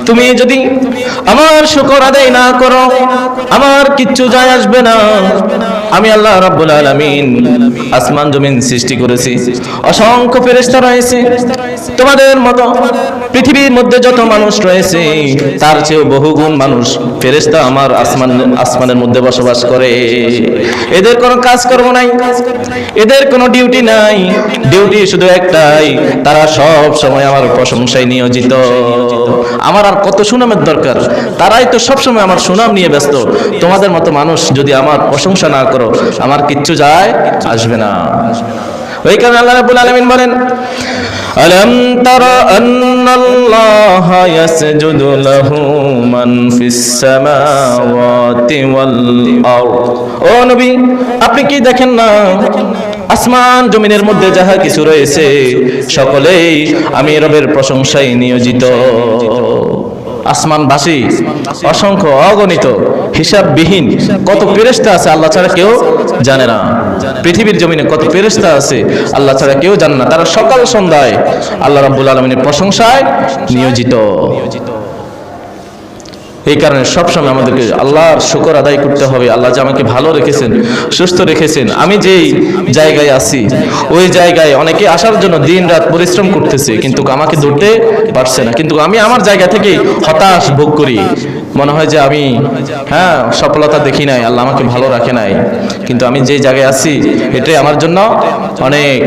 তুমি যদি আমার শুকর আদায় না করো আমার কিচ্ছু যায় আসবে না। আমি আল্লাহ রাব্বুল আলামিন আসমান জমিন সৃষ্টি করেছি, অসংখ্য ফেরেশতা রয়েছে তোমাদের মতো। পৃথিবীর মধ্যে যত মানুষ রয়েছে তার চেয়েও বহুগুণ মানুষ ফেরেশতা আমার আসমানের মধ্যে বসবাস করে। এদের কোনো কাজকর্ম নাই, এদের কোনো ডিউটি নাই, ডিউটি শুধু একটাই, তারা সব সময় আমার প্রশংসায় নিয়োজিত। আমার আর কত সুনামের দরকার, তারাই তো সব সময় আমার সুনাম নিয়ে ব্যস্ত। তোমাদের মতো মানুষ যদি আমার প্রশংসা না করো আমার কিচ্ছু যায় আসবে না। ওই কারণে আল্লাহ রাব্বুল আলামিন বলেন, আলাম তারা আন্নাল্লাহা ইয়াসজুদু লাহু মান ফিস সামাওয়াতি ওয়াল আরদ। ও নবী, আপনি কি দেখেন না আসমান জমিনের মধ্যে যাহা কিছু রয়েছে সকলেই আমি রবের প্রশংসায় নিয়োজিত। আসমানবাসী অসংখ্য অগণিত হিসাববিহীন কত ফেরেশতা আছে আল্লাহ ছাড়া কেউ জানে না। পৃথিবীর জমিনে কত ফেরেশতা আছে আল্লাহ ছাড়া কেউ জানে না। তারা সকাল সন্ধ্যায় আল্লাহ রাব্বুল আলামিনের প্রশংসায় নিয়োজিত। এই কারণে সবসময় আমাদেরকে আল্লাহর শুকর আদায় করতে হবে। আল্লাহ যে আমাকে ভালো রেখেছেন, সুস্থ রেখেছেন। আমি যেই জায়গায় আছি ওই জায়গায় অনেকে আসার জন্য দিন রাত পরিশ্রম করতেছে কিন্তু আমাকে ধরতে পারছে না। কিন্তু আমি আমার জায়গা থেকে হতাশ ভোগ করি, মনে হয় যে আমি সফলতা দেখি নাই, আল্লাহ আমাকে ভালো রাখে নাই। কিন্তু আমি যে জায়গায় আছি এটাই আমার জন্য অনেক